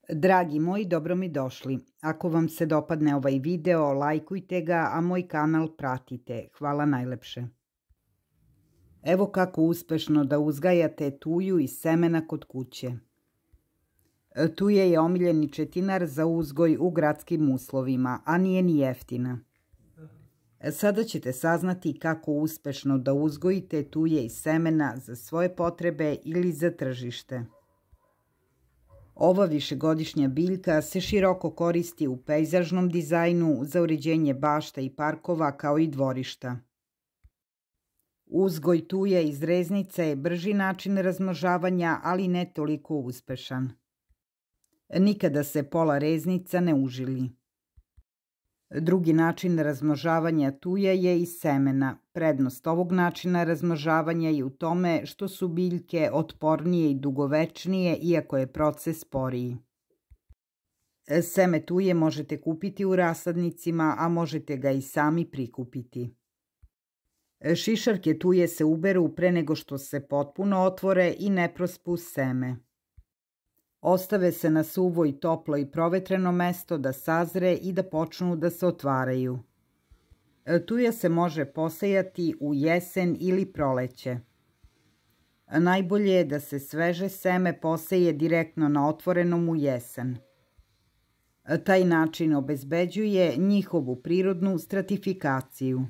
Dragi moji, dobro mi došli. Ako vam se dopadne ovaj video, lajkujte ga, a moj kanal pratite. Hvala najlepše. Evo kako uspešno da uzgajate tuju iz semena kod kuće. Tuja je omiljeni četinar za uzgoj u gradskim uslovima, a nije ni jeftina. Sada ćete saznati kako uspešno da uzgojite tuje iz semena za svoje potrebe ili za tržište. Ova višegodišnja biljka se široko koristi u pejzažnom dizajnu za uređenje bašta i parkova kao i dvorišta. Uzgoj tuje iz reznica je brži način razmnožavanja, ali ne toliko uspešan. Nikada se pola reznica ne užili. Drugi način razmnožavanja tuja je iz semena. Prednost ovog načina razmnožavanja je u tome što su biljke otpornije i dugovečnije, iako je proces sporiji. Seme tuje možete kupiti u rasadnicima, a možete ga i sami prikupiti. Šišarke tuje se uberu pre nego što se potpuno otvore i ne prospu seme. Ostave se na suvo i toplo i provetreno mesto da sazre i da počnu da se otvaraju. Tuja se može posejati u jesen ili proleće. Najbolje je da se sveže seme poseje direktno na otvorenom u jesen. Taj način obezbeđuje njihovu prirodnu stratifikaciju.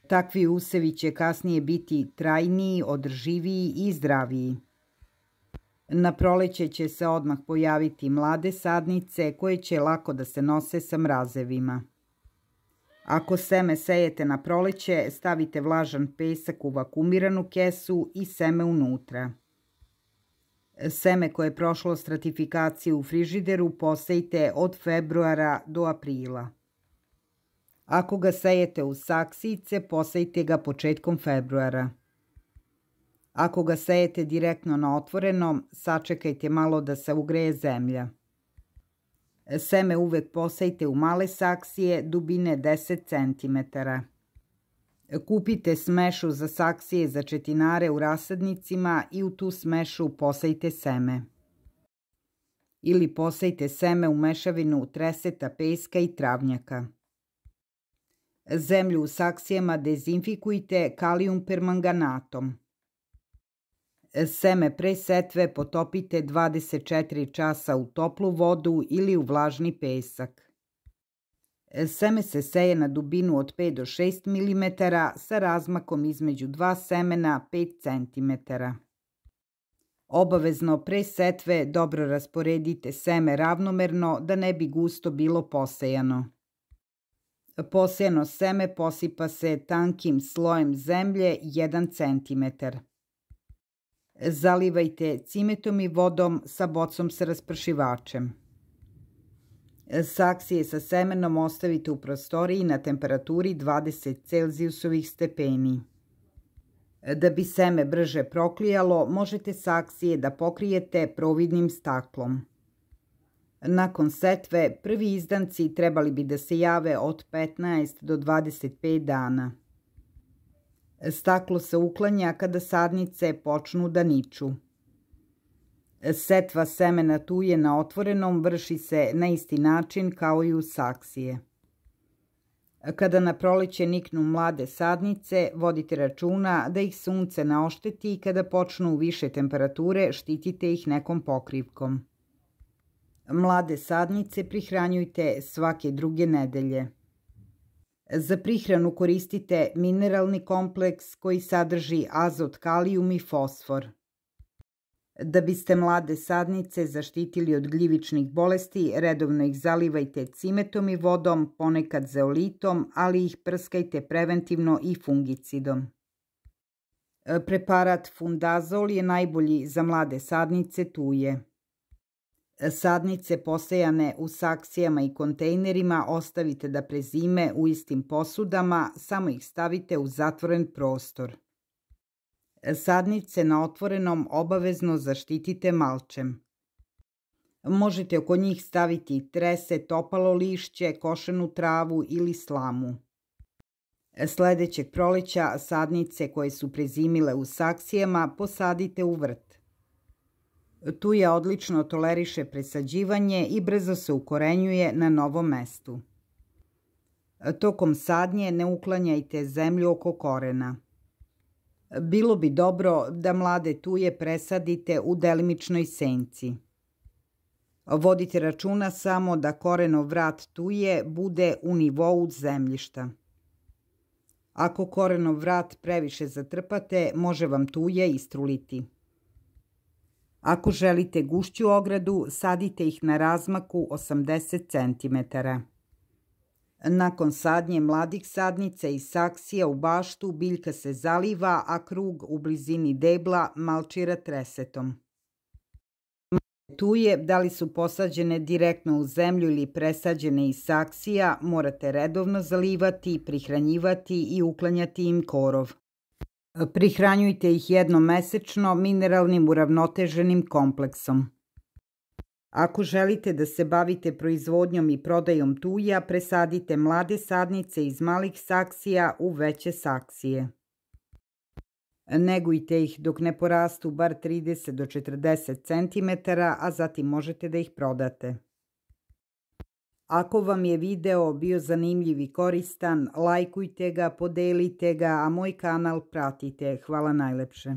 Takvi usevi će kasnije biti trajniji, održiviji i zdraviji. Na proleće će se odmah pojaviti mlade sadnice koje će lako da se nose sa mrazevima. Ako seme sejete na proleće, stavite vlažan pesak u vakumiranu kesu i seme unutra. Seme koje je prošlo stratifikaciju u frižideru posejte od februara do aprila. Ako ga sejete u saksijice, posejte ga početkom februara. Ako ga sejete direktno na otvorenom, sačekajte malo da se ugreje zemlja. Seme uvek posejte u male saksije dubine 10 cm. Kupite smešu za saksije za četinare u rasadnicima i u tu smešu posejte seme. Ili posejte seme u mešavinu treseta, peska i travnjaka. Zemlju u saksijama dezinfikujte kalijum permanganatom. Seme pre setve potopite 24 časa u toplu vodu ili u vlažni pesak. Seme se seje na dubinu od 5 do 6 mm sa razmakom između dva semena 5 cm. Obavezno pre setve dobro rasporedite seme ravnomerno da ne bi gusto bilo posejano. Posejano seme posipa se tankim slojem zemlje 1 cm. Zalivajte cimetom i vodom sa bocom sa raspršivačem. Saksije sa semenom ostavite u prostoriji na temperaturi 20 Celzijusovih stepeni. Da bi seme brže proklijalo, možete saksije da pokrijete providnim staklom. Nakon setve, prvi izdanci trebali bi da se jave od 15 do 25 dana. Staklo se uklanja kada sadnice počnu da niču. Setva semena tuje na otvorenom vrši se na isti način kao i u saksije. Kada na proleće niknu mlade sadnice, vodite računa da ih sunce ne ošteti i kada počnu više temperature, štitite ih nekom pokrivkom. Mlade sadnice prihranjujte svake druge nedelje. Za prihranu koristite mineralni kompleks koji sadrži azot, kalijum i fosfor. Da biste mlade sadnice zaštitili od gljivičnih bolesti, redovno ih zalivajte cimetom i vodom, ponekad zeolitom, ali ih prskajte preventivno i fungicidom. Preparat Fundazol je najbolji za mlade sadnice tuje. Sadnice posejane u saksijama i kontejnerima ostavite da prezime u istim posudama, samo ih stavite u zatvoren prostor. Sadnice na otvorenom obavezno zaštitite malčem. Možete oko njih staviti trese, topalo lišće, košenu travu ili slamu. Sledećeg proleća sadnice koje su prezimile u saksijama posadite u vrt. Tuja odlično toleriše presađivanje i brzo se ukorenjuje na novom mestu. Tokom sadnje ne uklanjajte zemlju oko korena. Bilo bi dobro da mlade tuje presadite u delimičnoj senci. Vodite računa samo da korenov vrat tuje bude u nivou zemljišta. Ako korenov vrat previše zatrpate, može vam tuje istruliti. Ako želite gušću ogradu, sadite ih na razmaku 80 cm. Nakon sadnje mladih sadnica i saksija u baštu biljka se zaliva, a krug u blizini debla malčira tresetom. Tuje, da li su posađene direktno u zemlju ili presađene iz saksija, morate redovno zalivati, prihranjivati i uklanjati im korov. Prihranjujte ih jednom mesečno mineralnim uravnoteženim kompleksom. Ako želite da se bavite proizvodnjom i prodajom tuja, presadite mlade sadnice iz malih saksija u veće saksije. Negujte ih dok ne porastu bar 30 do 40 cm, a zatim možete da ih prodate. Ako vam je video bio zanimljiv i koristan, lajkujte ga, podelite ga, a moj kanal pratite. Hvala najlepše.